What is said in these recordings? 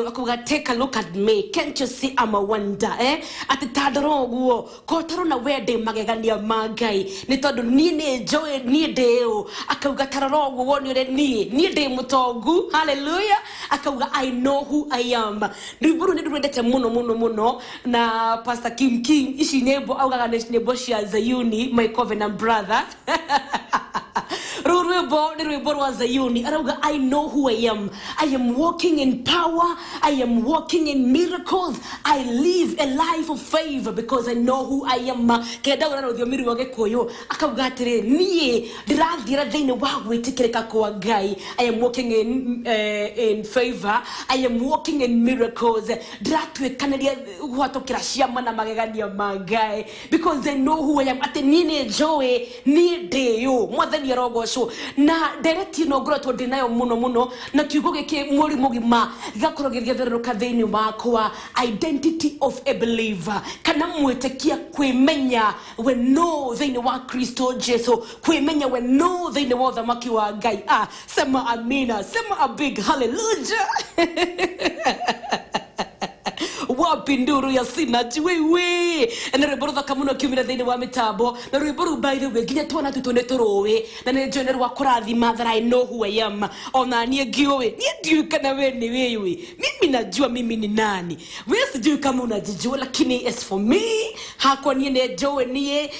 akuga take a look at me, can't you see I'm a wonder ati tadoro guo ko taro na wede magegania magai ni tondu ni ne joy ni deo akuga taroro guo ni ni de mutogu. Hallelujah. Akuga I know who I am. Riburu ni ndete muno na Pastor King ishi nebo auga nebo shia Zayuni, my covenant brother. I know who I am. I am walking in power. I am walking in miracles. I live a life of favor because I know who I am. I am walking in favor. I am walking in miracles because I know who I am. So na direct no groto dinayo muno na kiugo geke muri mugima gakoro gegetheruka thini wakwa identity of a believer kana mwetekia kwemenya we know thini wa Kristo Jesu kwemenya we know thini wa thamaki wa Ngai. Sema amina, sema a big hallelujah. Wapinduru ya sina wewe na rwiboro kamuno kiumira thini wa mitabo na rwiboro by the way ginya twana tutone torowe na ne joiner wa kurathima that I know who I am. Ona nie giwe nie ndiu kana we ni wewe mimi najua mimi ni nani wewe sijui kama unajijua lakini as for me hako nie ne jowe nie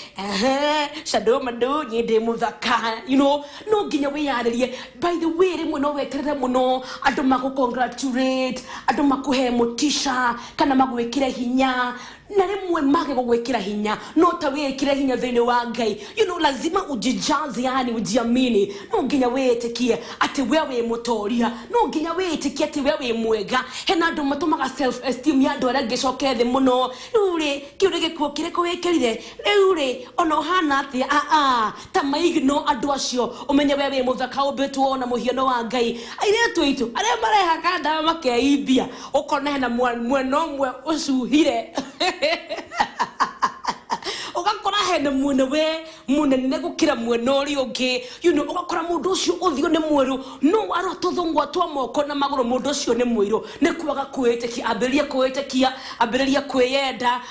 shadow mado nie de muthaka no ginya we yarerie by the way rimwe no weterere muno andu maku congratulate andu makuhe motisha kana magwekira hinya na rimwe mage gugwekira hinya no ta wekira hinya thini wa Ngai lazima ujijaze yani ujiamini no nginya wetekie ati wewe mutoria no nginya wetekie ati wewe mwega hena andu matumaga self esteem ya andu aragicoke thi muno ure kiure gikuo kireko wekirire ure ono hana ati ta maigno andu acio umenye wewe muthaka ubetwo na muhiano wa Ngai aire twitu are mareha kanda makeibia ukona hena mweno mwe ucuhire ugakora hene munene gukira mwenori ungi ugakora mundu ucio uthio ne mweru no arotothongwa twa moko na maguru mundu ucio ne mwiru ne kwaga kuetekia abereria kweyenda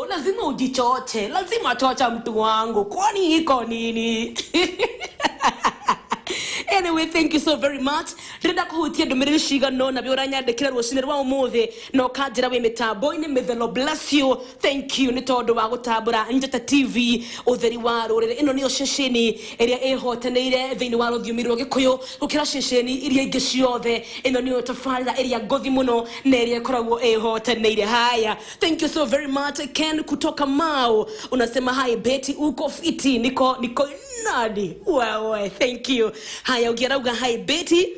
lazima ujichoche, lazima chocha mtu wangu kwani iko nini. Anyway, thank you so very much. Renda kuhutia ndumiriri cigano na biora nyandikira rucine rwa umuthi no kanjira we mitambo ini may the Lord bless you. Thank you ni tondu wa gutambura Njata TV utheri wa rurire. Ino niyo ceceni iria ihoteneire thini wa ruthiumi rwa Gikuyu gukira ceceni iria ingi ciothe. Ino niyo tabarira iria ngothi muno na iria ikoragwo ihoteneire. Haya, thank you so very much. Ken kutoka Mau unasema hi Betty uko fiti niko nadi. Wow, thank you. Haya ugiarauga hi Betty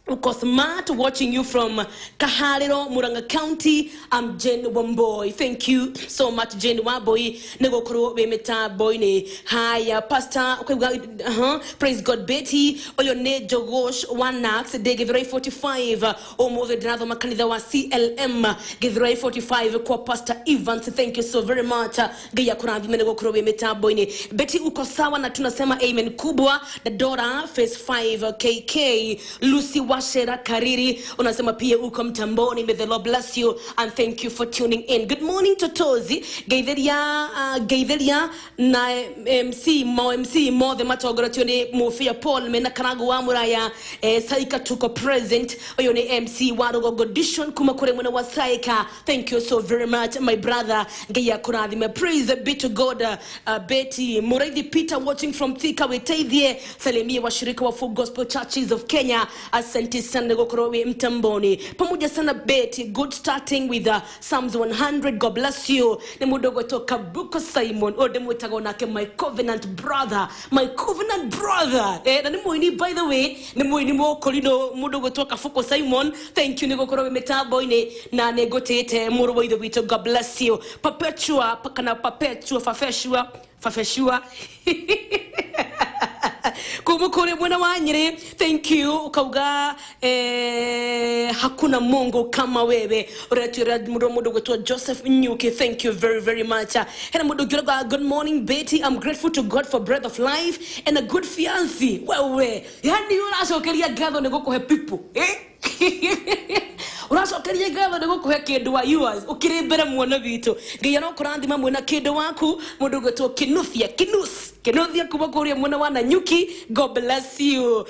uko smart, watching you from Kahariro, Muranga County. I'm Jen Wamboy. Thank you so much, Jen Wamboy. Nego kuro we meta boy ne. Haya, Pastor. Okay, praise God, Betty. Oyone Jogosh Wanax. They give right 45. Omo the Drado Makanida wa CLM. Give right 45. Kwa Pastor Evans. Thank you so very much. Gaya kurambi nego kuro we meta boy ne. Betty uko sawa na tunasema amen kubwa. The Dora Phase 5 KK. Lucy Washera Kariri unasema pia uko mtamboni. May the Lord bless you and thank you for tuning in. Good morning Totozi Gaitheria na MC Mo the matogoratione Mufia Paul mena kanagu wa muraya Saika tuko present oyo ni MC Warogo Godishon kuma kure mwana wa Saika. Thank you so very much my brother Gaya Kuradhi. May praise be to God. Betty Muraidi Peter watching from Thika Wetaithie salimia washirika wa Full Gospel Churches of Kenya. Asante sana gokorowe mtamboni pamoja sana Betty. Good starting with Psalms 100. God bless you. Ni mudogo toka Buko Simon odemutago nake my covenant brother na ni muini by the way ni muini mo kolino mudogo toka Fuko Simon. Thank you ni gokorowe metabo ine na negotete murobo ido bito. God bless you. Perpetua pakana perpetua fafeshua kumukore mwana wanyire. Thank you ukauga hakuna Mungu kama wewe. Uretira mudogo gwetu Joseph Nyuki. Thank you very very much. Hena mudogo good morning Betty. I'm grateful to God for breath of life and a good fiancé. Wewe yani unashokeria gatho nego ko people uraso cokeria ngatho ni gukuhe kindu wa yours ukiri mbere muono bitu nginya no kurathima mwena kindu waku mundu gwetwo Kinuthia kuba kuria mwana wana nyuki. God bless you.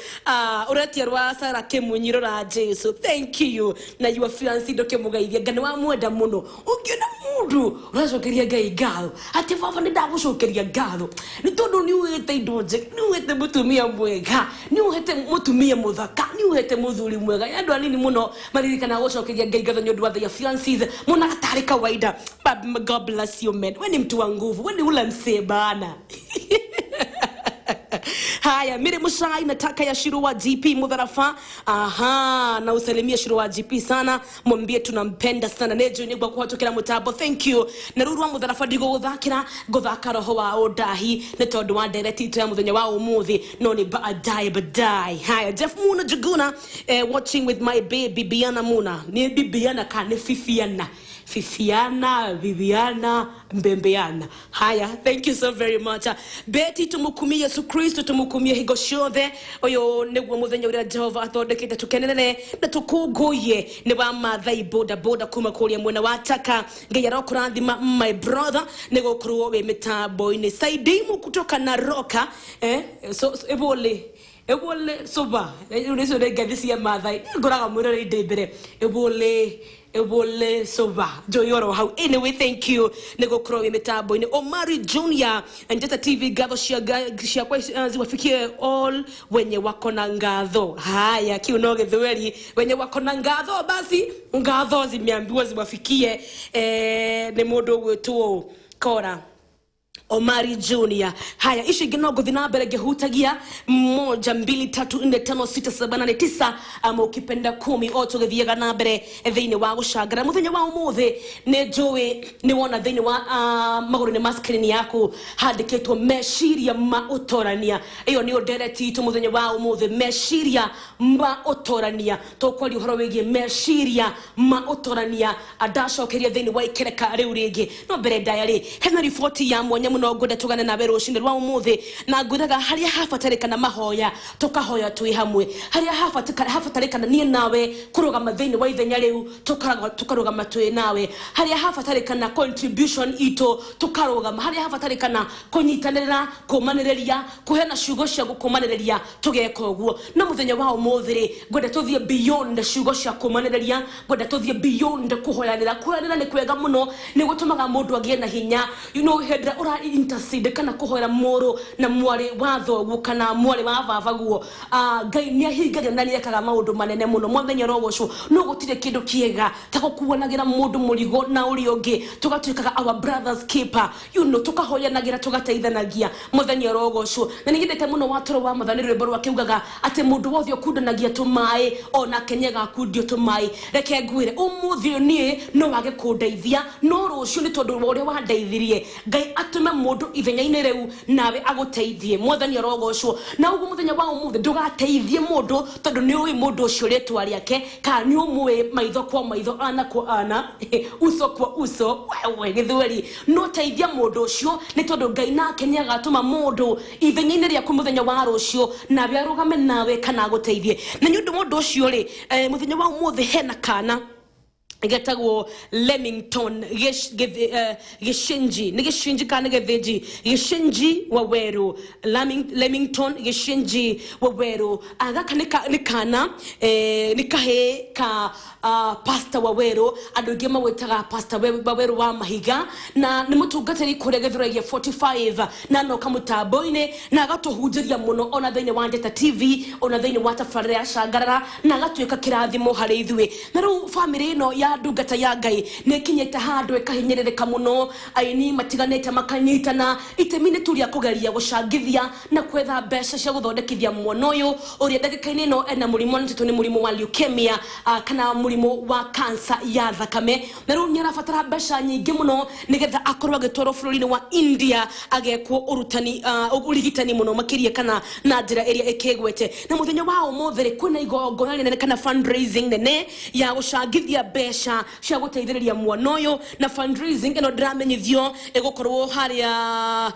Uratia rwa Sara Kemunyiro ra Jesu. Thank you. Na you fiancé doke mugaithia ngane wa mwenda muno. Ukiona mundu uracokeria Ngai ngatho. Ati baba ni ndagucokeria ngatho. Ni tondu ni uhete indoje, ni uhete mutumia mwega, ni uhete mutumia muthaka, ni uhete muthuri mwega. Andu anini muno maririkana gucokeria Ngai ngatho nyondo wa their fiancés. Muna gatari kawaida. But God bless you man. Wewe ni mtu wa nguvu. Wewe ni ula msee bana. Haya, mire Mushai nataka ya Shiro wa GP Mudharafa. Na usalimia Shiro wa GP sana. Mwambie tunampenda sana. Nejo ni kwa kuhatokera mutabo. Thank you. Naruru wa Mudharafa digo gothaka roho wa odahi. Neto wa direct to ya muthenya wa umuthi. No ni badai. Haya, Jeff Muna Juguna watching with my baby Bibiana Muna. Ni Bibiana ka ne Viviana, Mbembeana. Haya, thank you so very much. Betty tumukumie Yesu Kristo, tumukumie higoshothe. Oyo negwo muthenya uria Jehova athondekete tukenene na tukuguye ne ba mathai boda kuma kuria mwena wataka. Ngai arokurathima my brother nego kurwo we mitambo ine Saidimu kutoka na Roka so ebole soba uniso de gadisi ya mathai ngoraga mwere ndebere ebole soba joyoro how anyway thank you nego krowe mitambo ine Omari Junior and Njata TV gatho cia kwa ziwafikie all wenye wako na ngatho. Haya kiunoge thweri wenye wako na ngatho basi ngatho zimeambiwa ziwafikie ni mundu gwetwo Kora Omari Junior. Haya, ishi ginogo dhinabere gehutagia 1, 2, 3, 4, 5, 6, 7, 8, 9 ama ukipenda 10 oto githiaga nabere thini wa gushagara muthenya wa umuthi ne jowe ni wona thini wa maguru ni maskrini yaku handiketwo meshiria ma utorania. Iyo ni direct to muthenya wa umuthi meshiria ma utorania to kwali uhoro wigie meshiria ma utorania adacokeria thini wa ikereka riu ringi no mbere diary hena report ya mwanya no ngoda tugane na bero shinde rwa umuthi na nguraga haria hafatarikana mahoya tukahoya twi hamwe haria hafatarikana nie nawe kurugama thini wa ithenya riu tukarugama twi nawe haria hafatarikana contribution ito tukarugama haria hafatarikana kunyitanira kumaniriria kuhena shugo cia gukumaniriria tugeka uguo no muthenya wa umuthi ngoda tuthie beyond shugo cia kumaniriria ngoda tuthie beyond kuhoyanira ni kwega muno ni gutumaga mundu agie na hinya you know hedra ura intercede kana kuhoera moro na mwari wa thogu kana mwari wa babaguo Ngai ni ahingaga ndani yakaga maundu manene muno muthenya rogocu no gutire kindu kiega ta gukuonagira mundu murigo na uri ongi tugatuikaga our brothers keeper you know tukahoyanagira tugateithanagia muthenya rogocu na nigindete muno watoro wa muthani rwimbo rwa kiugaga ati mundu wothe okundanagia tumai ona kenyaga kundio tumai reke ngwire umuthi nie no wage kundeithia no rucio ni tondu uria wandeithirie Ngai atume mundu ithenya-ine riu nawe aguteithie muthenya rogocwo na ugu muthenya wa umuthi ndugateithie mundu tondu ni ui mundu ucio ritwa riake ka ni umwe maitho kwa maitho ana kwa ana uso kwa uso wewe githweri no teithia mundu ucio ni tondu Ngai nake ni agatuma mundu ithenya-ine riaku muthenya wa rucio nawe arugame nawe kana aguteithie na nyundu mundu ucio ri muthenya wa umuthi hena kana getagwo Lemington Gishinji Nigishinji kana getheji Gishinji Waweru Lemington Gishinji Waweru agaka nikana nikahe ka Pastor Waweru adogema wetaga Pastor Waweru wa Mahiga na ni mutungatiri kuregethuragia 45 na no kamutaboine na gatuhujiria muno ona thini wa Njata TV ona thini wa tafarira ya shagarara na gatuika kirathimo hari ithwe na ru family no ya ndungata ya Ngai nekinyete handu ekahinyerereka muno aini matiganete makanyitana itemine turia kugeria gucangithia na kwetha mbeca cia guthondekithia mwono uyu uria ndagika-ini no ena murimo ntito ni murimo wa leukemia kana murimo wa cancer ya thakame na ru nyarafatara mbeca nyingi muno nigetha akorwo agitwaro bururi-ini wa India agekwo urutani urigitani muno makiria kana na njira iria ikegwete na muthenya wa umuthi kwina igongona nene kana fundraising nene ya gucangithia mbeca mbeca cia guteithĩrĩria mwana ũyũ na fundraising ĩno ndĩramenyithio ĩgũkorwo harĩa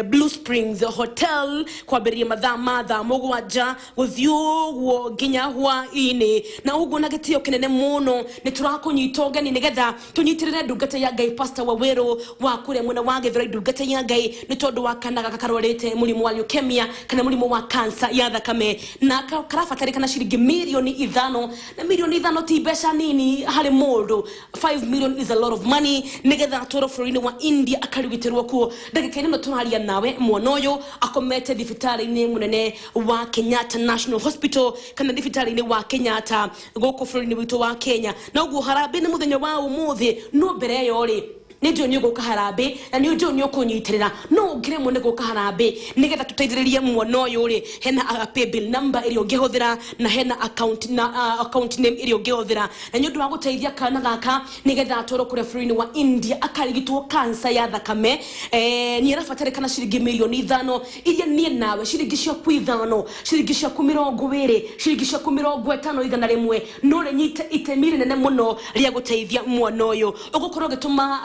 Blue Springs Hotel kwambĩrĩria mathaa mũgwanja gũthiĩ ũguo nginya hwaĩ-inĩ na ũguo na gĩtĩo kĩnene mũno nĩ tũrakũnyita ũgeni nĩgetha tũnyitĩrĩre ndungata ya Ngai Pastor Waweru wa kũrĩa mwena wa Gĩthũrai ndungata ya Ngai nĩ tondũ wa kana gaka karwarĩte mũrimũ wa leukemia kana mũrimũ wa cancer ya thakame na karabatarĩkana ciringi milioni 5 na milioni 5 ti mbeca nini harĩ mũndũ 5 million is a lot of money nĩgetha atwarwo bũrũri-inĩ wa India akarigitĩrwo kuo ndagĩka-inĩ ĩno tũraria nawe mwana ũyũ akomete thibitarĩ-inĩ mũnene wa Kenyatta National Hospital kana thibitarĩ-inĩ wa Kenyatta gũkũ bũrũri-inĩ witũ wa Kenya na ũguo harambĩ nĩ mũthenya wa ũmũthĩ no mbere ĩyo rĩ nĩ ndio nĩ ũgũka harambĩ na nĩ ndio nĩ ũkũnyitĩrĩra no ũngĩremwo nĩ gũka harambĩ nĩgetha tũteithĩrĩrie mwana ũyũ rĩ hena pay bill number ĩrĩa ũngĩhũthĩra na hena account name ĩrĩa ũngĩhũthĩra na nĩ ũndũ wa gũteithia kana gaka nĩgetha atwarwo kũrĩa bũrũri-inĩ wa India akarigitwo cancer ya thakame nĩ arabatarĩkana ciringi milioni 5 iria niĩ nawe ciringi ciaku 5 ciringi ciaku 20 ciringi ciaku 50 igana rĩmwe no rĩnyite itemi rĩnene mũno rĩa gũteithia mwana ũyũ ũgũkorwo gĩtũma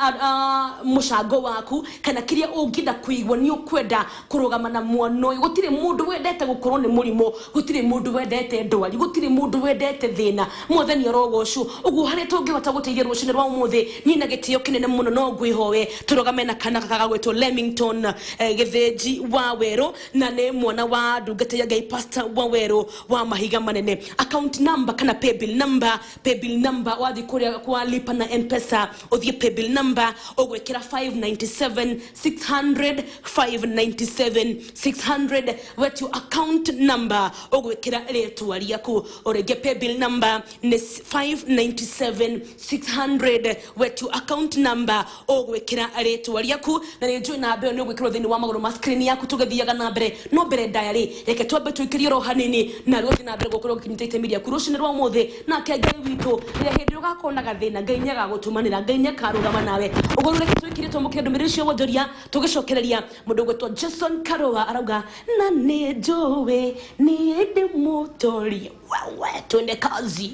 mũcango waku kana kiria ũngĩenda kũigua nĩ ũkwenda kũrũgama na mwana ũyũ gũtirĩ mũndũ wendete gũkorwo nĩ mũrimũ gũtirĩ mũndũ wendete ndwari gũtirĩ mũndũ wendete thĩna mwathani arogocwo ũguo harĩa tũngĩhota gũteithia rũcinĩ rwa ũmũthĩ niĩ na gĩtĩo kĩnene mũno no ngwĩhoe tũrũgame na kana gagagwĩtwo Lemington Gĩthĩnji Waweru na nĩ mwana wa ndungata ya Ngai Pastor Waweru wa Mahiga Manene account number kana pay bill number wathi kũrĩa kwa lipa na M-Pesa ũthiĩ pay bill number ogwekera 597 600 597 600 with your account number ogwekera rĩtwa rĩaku orege pay bill number ni 597 600 with your account number ogwekera rĩtwa rĩaku na nĩ njũĩ na mbere nĩ ogwekera thĩinĩ wa magũrũ ma screen yaku tũgĩthiaga na mbere no mbere diary reke twambe tũikĩrie ro hanini na rĩothe na mbere gũkorwo gĩkinyĩte itemi rĩaku rũcinĩ rwa ũmũthĩ nake Ngai witũ rĩrĩa hĩndĩ ũgakona gathĩna Ngai nĩagagũtũmanĩra Ngai nĩakarũgama nawe ũgũrũ reke twĩkire twamũkĩre ndũmĩrĩri cio wonjoria tũgĩcokereria mũndũ ũgwĩtwo Jason Karũa arauga na nĩ njũĩ nĩ ndĩ mũtoria wewe twende kazi.